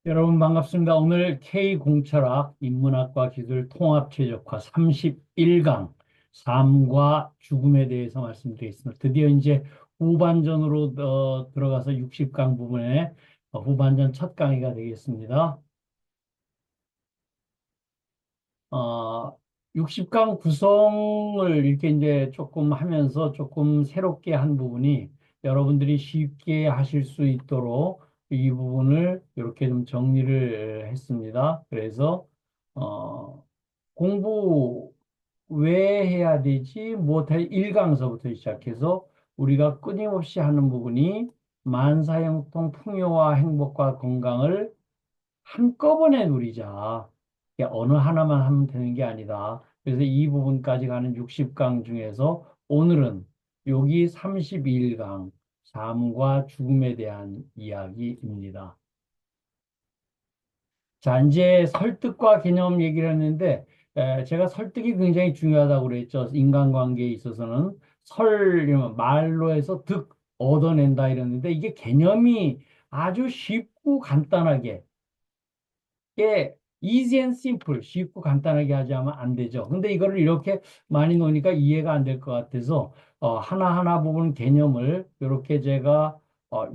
여러분 반갑습니다. 오늘 K공철학 인문학과 기술 통합 최적화 31강 삶과 죽음에 대해서 말씀드리겠습니다. 드디어 이제 후반전으로 들어가서 60강 부분에 후반전 첫 강의가 되겠습니다. 어, 60강 구성을 이렇게 이제 조금 하면서 조금 새롭게 한 부분이 여러분들이 쉽게 하실 수 있도록 이 부분을 이렇게 좀 정리를 했습니다. 그래서 어, 공부 왜 해야 되지? 못해 1강서부터 시작해서 우리가 끊임없이 하는 부분이 만사형통 풍요와 행복과 건강을 한꺼번에 누리자. 이게 어느 하나만 하면 되는 게 아니다. 그래서 이 부분까지 가는 60강 중에서 오늘은 여기 31강 삶과 죽음에 대한 이야기입니다. 자, 이제 설득과 개념 얘기를 했는데 제가 설득이 굉장히 중요하다고 그랬죠. 인간관계에 있어서는 말로 해서 득 얻어낸다 이랬는데 이게 개념이 아주 쉽고 간단하게 예, easy and simple, 쉽고 간단하게 하자면 안 되죠. 근데 이거를 이렇게 많이 놓으니까 이해가 안 될 것 같아서 하나하나 부분 개념을 이렇게 제가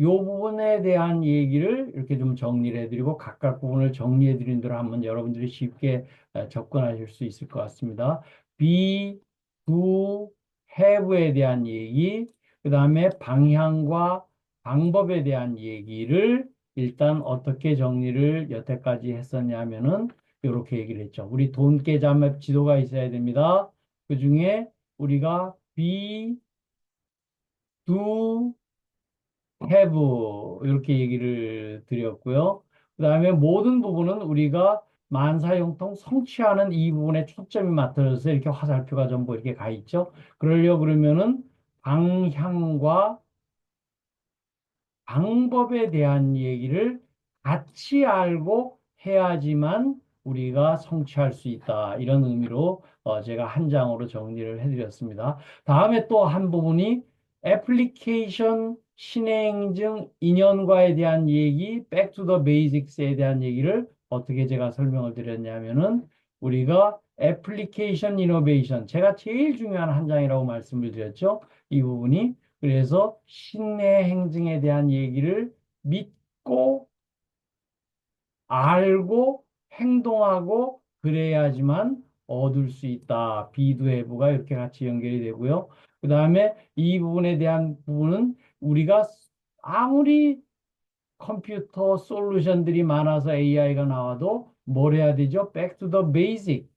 요 부분에 대한 얘기를 이렇게 좀 정리를 해드리고 각각 부분을 정리해 드린 대로 하면 여러분들이 쉽게 접근하실 수 있을 것 같습니다. be, do, have에 대한 얘기, 그 다음에 방향과 방법에 대한 얘기를 일단 어떻게 정리를 여태까지 했었냐면은 이렇게 얘기를 했죠. 우리 돈계좌맵 지도가 있어야 됩니다. 그 중에 우리가 be, do, have 이렇게 얘기를 드렸고요. 그 다음에 모든 부분은 우리가 만사형통 성취하는 이 부분에 초점이 맞춰서 이렇게 화살표가 전부 이렇게 가 있죠. 그러려고 그러면은 방향과 방법에 대한 얘기를 같이 알고 해야지만 우리가 성취할 수 있다. 이런 의미로 제가 한 장으로 정리를 해드렸습니다. 다음에 또 한 부분이 애플리케이션 신행증 인연과에 대한 얘기, back to the basics에 대한 얘기를 어떻게 제가 설명을 드렸냐면은 우리가 애플리케이션 이노베이션, 제가 제일 중요한 한 장이라고 말씀을 드렸죠. 이 부분이 그래서 신의 행증에 대한 얘기를 믿고 알고 행동하고 그래야지만 얻을 수 있다. 비두해부가 이렇게 같이 연결이 되고요. 그 다음에 이 부분에 대한 부분은 우리가 아무리 컴퓨터 솔루션들이 많아서 AI가 나와도 뭘 해야 되죠? Back to the basic.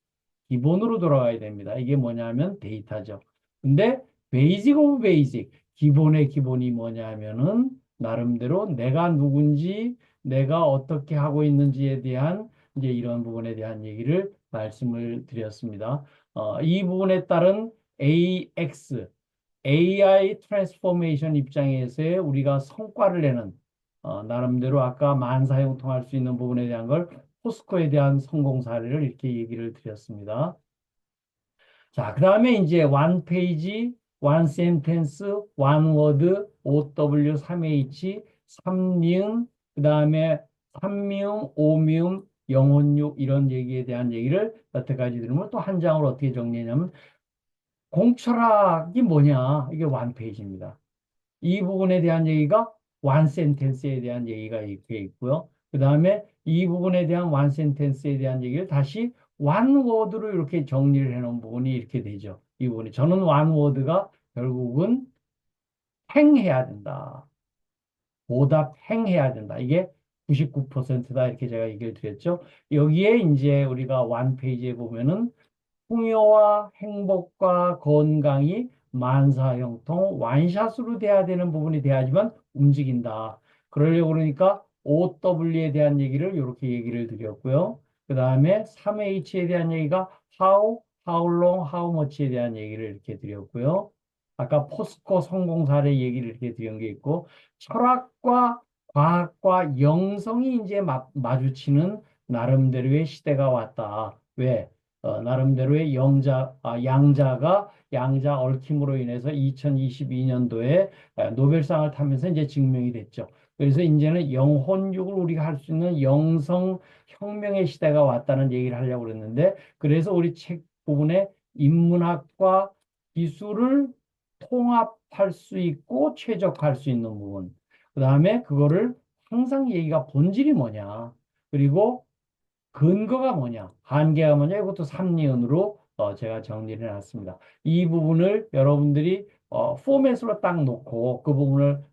기본으로 돌아가야 됩니다. 이게 뭐냐면 데이터죠. 근데 베이직 오브 베이직, 기본의 기본이 뭐냐면은 나름대로 내가 누군지, 내가 어떻게 하고 있는지에 대한 이제 이런 부분에 대한 얘기를 말씀을 드렸습니다. 이 부분에 따른 AX, AI 트랜스포메이션 입장에서의 우리가 성과를 내는 나름대로 아까 만사형통할 수 있는 부분에 대한 걸 포스코에 대한 성공 사례를 이렇게 얘기를 드렸습니다. 자, 그 다음에 이제 one 페이지, one sentence, one word, OW, 3H, 3니은, 그 다음에 3미음, 5미음, 영혼육 이런 얘기에 대한 얘기를 여태까지 들으면 또 한 장으로 어떻게 정리했냐면 공철학이 뭐냐? 이게 one 페이지입니다. 이 부분에 대한 얘기가 one sentence에 대한 얘기가 이렇게 있고요. 그 다음에 이 부분에 대한 one sentence에 대한 얘기를 다시 one word로 이렇게 정리를 해놓은 부분이 이렇게 되죠. 이 부분이. 저는 one word가 결국은 행해야 된다. 보답 행해야 된다. 이게 99%다. 이렇게 제가 얘기를 드렸죠. 여기에 이제 우리가 one 페이지에 보면은 풍요와 행복과 건강이 만사형통 완샷으로 돼야 되는 부분이 돼야지만 움직인다. 그러려고 그러니까 OW에 대한 얘기를 이렇게 얘기를 드렸고요. 그 다음에 3H에 대한 얘기가 how, how long, how much에 대한 얘기를 이렇게 드렸고요. 아까 포스코 성공 사례 얘기를 이렇게 드린 게 있고 철학과 과학과 영성이 이제 마주치는 나름대로의 시대가 왔다. 왜? 나름대로의 양자 얽힘으로 인해서 2022년도에 노벨상을 타면서 이제 증명이 됐죠. 그래서 이제는 영혼육을 우리가 할 수 있는 영성 혁명의 시대가 왔다는 얘기를 하려고 그랬는데, 그래서 우리 책 부분에 인문학과 기술을 통합할 수 있고 최적화할 수 있는 부분. 그다음에 그거를 항상 얘기가 본질이 뭐냐. 그리고 근거가 뭐냐, 한계가 뭐냐, 이것도 삼리은으로 제가 정리를 해놨습니다. 이 부분을 여러분들이 포맷으로 딱 놓고 그 부분을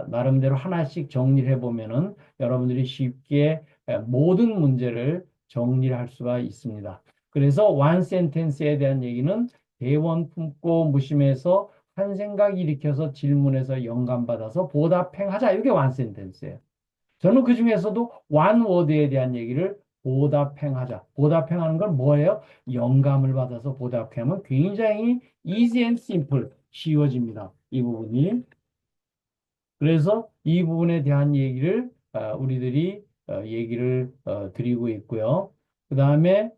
나름대로 하나씩 정리를 해보면은 여러분들이 쉽게 모든 문제를 정리를 할 수가 있습니다. 그래서 완 센텐스에 대한 얘기는 대원 품고 무심해서 한 생각 일으켜서 질문해서 영감받아서 보답행하자. 이게 완 센텐스예요. 저는 그 중에서도 one word에 대한 얘기를 보답행하자. 보답행하는 건 뭐예요? 영감을 받아서 보답하면 굉장히 easy and simple, 쉬워집니다. 이 부분이. 그래서 이 부분에 대한 얘기를 우리들이 얘기를 드리고 있고요. 그 다음에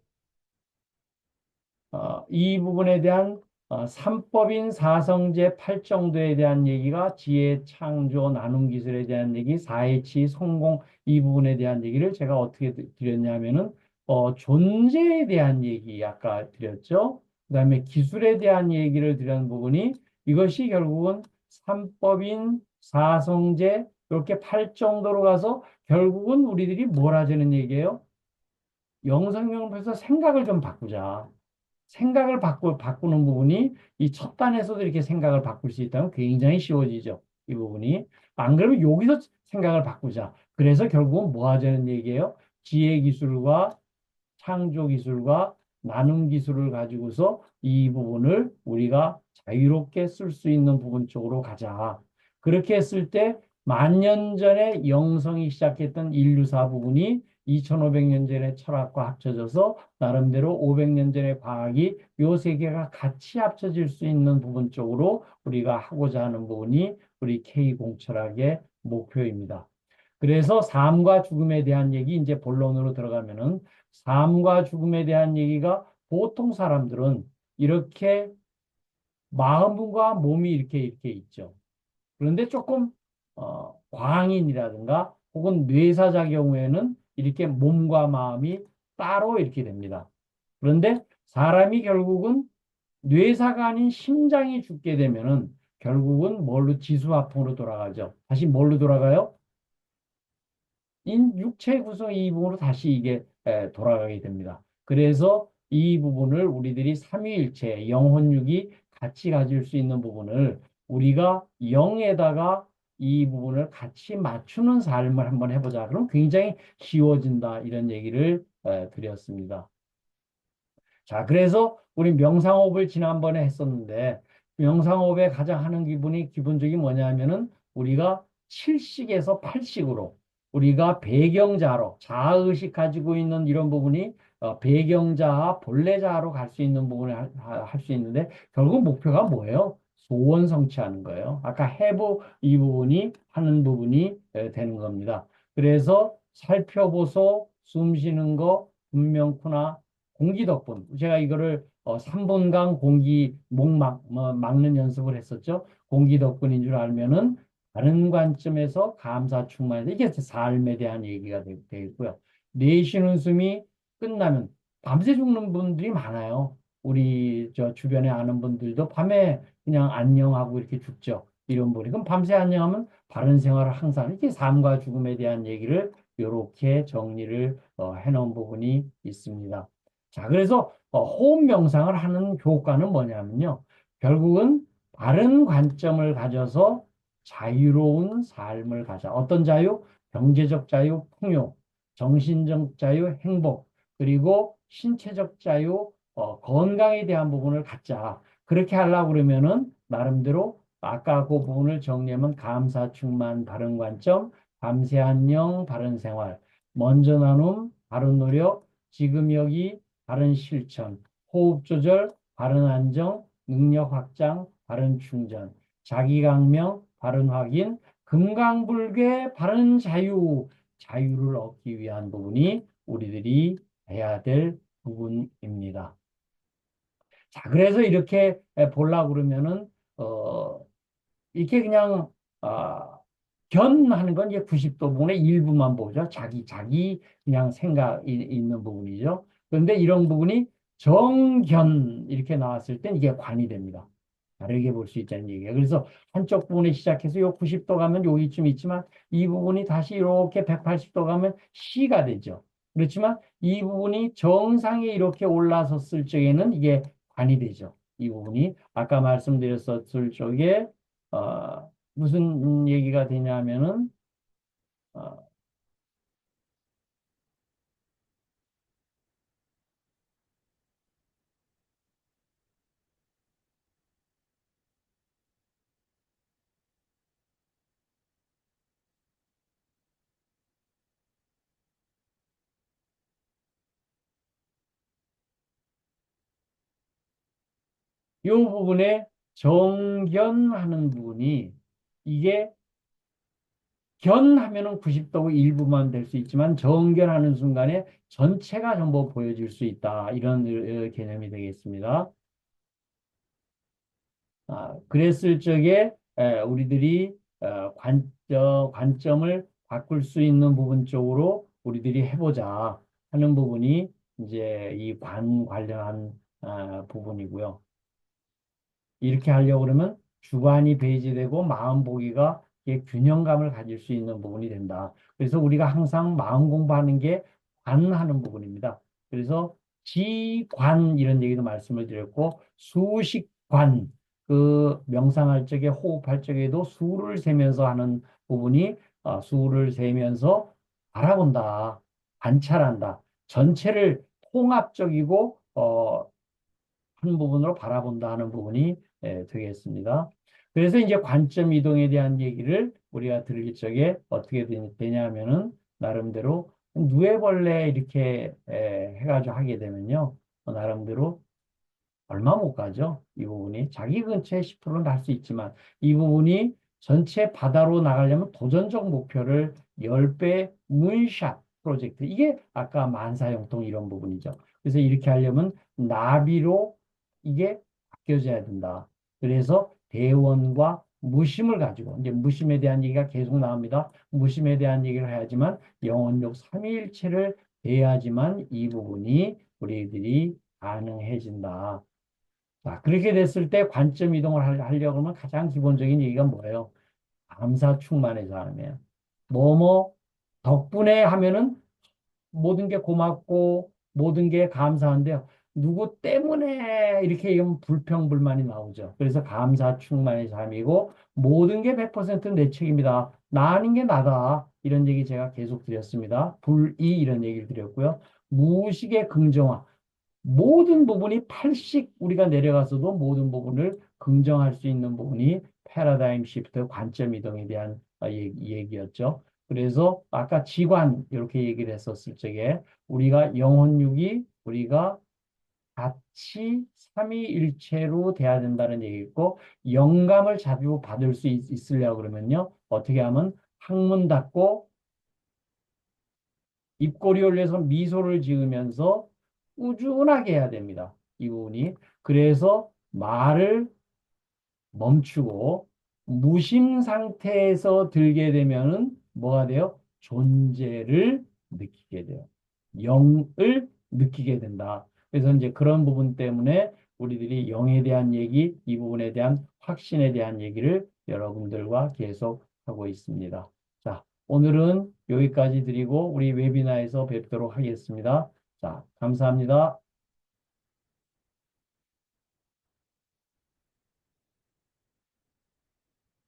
이 부분에 대한 삼법인 사성제 팔정도에 대한 얘기가 지혜, 창조, 나눔 기술에 대한 얘기, 사회치, 성공 이 부분에 대한 얘기를 제가 어떻게 드렸냐면은 존재에 대한 얘기 아까 드렸죠. 그다음에 기술에 대한 얘기를 드린 부분이 이것이 결국은 삼법인 사성제 이렇게 팔정도로 가서 결국은 우리들이 뭘 하자는 얘기예요? 영성경에서 생각을 좀 바꾸자. 생각을 바꾸는 부분이 이 첫 단에서도 이렇게 생각을 바꿀 수 있다면 굉장히 쉬워지죠. 이 부분이. 안 그러면 여기서 생각을 바꾸자. 그래서 결국은 뭐 하자는 얘기예요? 지혜 기술과 창조 기술과 나눔 기술을 가지고서 이 부분을 우리가 자유롭게 쓸 수 있는 부분 쪽으로 가자. 그렇게 했을 때 만 년 전에 영성이 시작했던 인류사 부분이 2500년 전에 철학과 합쳐져서 나름대로 500년 전의 과학이 요 세 개가 같이 합쳐질 수 있는 부분 쪽으로 우리가 하고자 하는 부분이 우리 K공철학의 목표입니다. 그래서 삶과 죽음에 대한 얘기 이제 본론으로 들어가면은 삶과 죽음에 대한 얘기가 보통 사람들은 이렇게 마음과 몸이 이렇게 있죠. 그런데 조금 광인이라든가 혹은 뇌사자 경우에는 이렇게 몸과 마음이 따로 이렇게 됩니다. 그런데 사람이 결국은 뇌사가 아닌 심장이 죽게 되면은 결국은 뭘로 지수화풍으로 돌아가죠. 다시 뭘로 돌아가요? 육체 구성 이 부분으로 다시 이게 돌아가게 됩니다. 그래서 이 부분을 우리들이 삼위일체, 영혼육이 같이 가질 수 있는 부분을 우리가 영에다가 이 부분을 같이 맞추는 삶을 한번 해보자. 그럼 굉장히 쉬워진다. 이런 얘기를 드렸습니다. 자, 그래서 우리 명상호흡을 지난번에 했었는데, 명상호흡에 가장 하는 기분이 기본적인 뭐냐면은 우리가 7식에서 8식으로 우리가 배경자로 자아의식 가지고 있는 이런 부분이 배경자아, 본래자아로 갈 수 있는 부분을 할 수 있는데 결국 목표가 뭐예요? 소원 성취하는 거예요. 아까 have 이 부분이 하는 부분이 되는 겁니다. 그래서 살펴보소, 숨 쉬는 거, 분명구나, 공기 덕분. 제가 이거를 3분간 공기 막는 연습을 했었죠. 공기 덕분인 줄 알면은 다른 관점에서 감사 충만해서 이게 삶에 대한 얘기가 되겠고요. 내쉬는 숨이 끝나면 밤새 죽는 분들이 많아요. 우리 저 주변에 아는 분들도 밤에 그냥 안녕하고 이렇게 죽죠. 이런 분이. 그럼 밤새 안녕하면 바른 생활을 항상 이렇게 삶과 죽음에 대한 얘기를 이렇게 정리를 해놓은 부분이 있습니다. 자, 그래서 호흡 명상을 하는 효과는 뭐냐면요. 결국은 바른 관점을 가져서 자유로운 삶을 가자. 어떤 자유? 경제적 자유, 풍요, 정신적 자유, 행복, 그리고 신체적 자유, 건강에 대한 부분을 갖자. 그렇게 하려고 그러면은 나름대로 아까 그 부분을 정리하면 감사, 충만, 바른 관점, 밤새 안녕, 바른 생활, 먼저 나눔, 바른 노력, 지금 여기, 바른 실천, 호흡 조절, 바른 안정, 능력 확장, 바른 충전, 자기 강명, 바른 확인, 금강불괴, 바른 자유, 자유를 얻기 위한 부분이 우리들이 해야 될 부분입니다. 자, 그래서 이렇게 보려고 그러면은, 이렇게 그냥, 아, 견하는 건 이제 90도 부분의 일부만 보죠. 자기 그냥 생각이 있는 부분이죠. 그런데 이런 부분이 정견 이렇게 나왔을 땐 이게 관이 됩니다. 다르게 볼 수 있다는 얘기예요. 그래서 한쪽 부분에 시작해서 요 90도 가면 여기쯤 있지만 이 부분이 다시 이렇게 180도 가면 C가 되죠. 그렇지만 이 부분이 정상에 이렇게 올라섰을 적에는 이게 관이 되죠. 이 부분이 아까 말씀드렸었을 적에 무슨 얘기가 되냐면은 어, 이 부분에 정견하는 부분이 이게 견하면은 90도고 일부만 될 수 있지만 정견하는 순간에 전체가 전부 보여질 수 있다. 이런 개념이 되겠습니다. 그랬을 적에 우리들이 관점을 바꿀 수 있는 부분 쪽으로 우리들이 해보자 하는 부분이 이제 이 관련한 부분이고요. 이렇게 하려고 그러면 주관이 배제되고 마음 보기가 이게 균형감을 가질 수 있는 부분이 된다. 그래서 우리가 항상 마음 공부하는 게 관하는 부분입니다. 그래서 지관 이런 얘기도 말씀을 드렸고 수식관 그 명상할 적에 호흡할 적에도 수를 세면서 하는 부분이 수를 세면서 바라본다, 관찰한다. 전체를 통합적이고 한 부분으로 바라본다 하는 부분이 되겠습니다. 그래서 이제 관점 이동에 대한 얘기를 우리가 들을 적에 어떻게 되냐면은 나름대로 누에벌레 이렇게 해가지고 하게 되면요. 나름대로 얼마 못 가죠. 이 부분이 자기 근처에 10%는 갈 수 있지만 이 부분이 전체 바다로 나가려면 도전적 목표를 10배 문샷 프로젝트 이게 아까 만사형통 이런 부분이죠. 그래서 이렇게 하려면 나비로 이게 바뀌어져야 된다. 그래서 대원과 무심을 가지고 이제 무심에 대한 얘기가 계속 나옵니다. 무심에 대한 얘기를 해야지만 영혼력 삼위일체를 돼야지만 이 부분이 우리들이 가능해진다. 자, 그렇게 됐을 때 관점 이동을 하려고 하면 가장 기본적인 얘기가 뭐예요? 감사 충만해서 하면. 뭐뭐 덕분에 하면은 모든 게 고맙고 모든 게 감사한데요. 누구 때문에 이렇게 얘기하면 불평불만이 나오죠. 그래서 감사 충만의 삶이고 모든 게 100%내 책임이다. 나 아닌 게 나다. 이런 얘기 제가 계속 드렸습니다. 불이 이런 얘기를 드렸고요. 무의식의 긍정화. 모든 부분이 80 우리가 내려가서도 모든 부분을 긍정할 수 있는 부분이 패러다임 시프트 관점 이동에 대한 얘기였죠. 그래서 아까 지관 이렇게 얘기를 했었을 적에 우리가 영혼육이 우리가 같이 삼위일체로 돼야 된다는 얘기고 영감을 자주 받을 수 있으려고 그러면요. 어떻게 하면 항문 닫고 입꼬리 올려서 미소를 지으면서 꾸준하게 해야 됩니다. 이 부분이. 그래서 말을 멈추고 무심 상태에서 들게 되면은 뭐가 돼요? 존재를 느끼게 돼요. 영을 느끼게 된다. 그래서 이제 그런 부분 때문에 우리들이 영에 대한 얘기, 이 부분에 대한 확신에 대한 얘기를 여러분들과 계속 하고 있습니다. 자, 오늘은 여기까지 드리고 우리 웨비나에서 뵙도록 하겠습니다. 자, 감사합니다.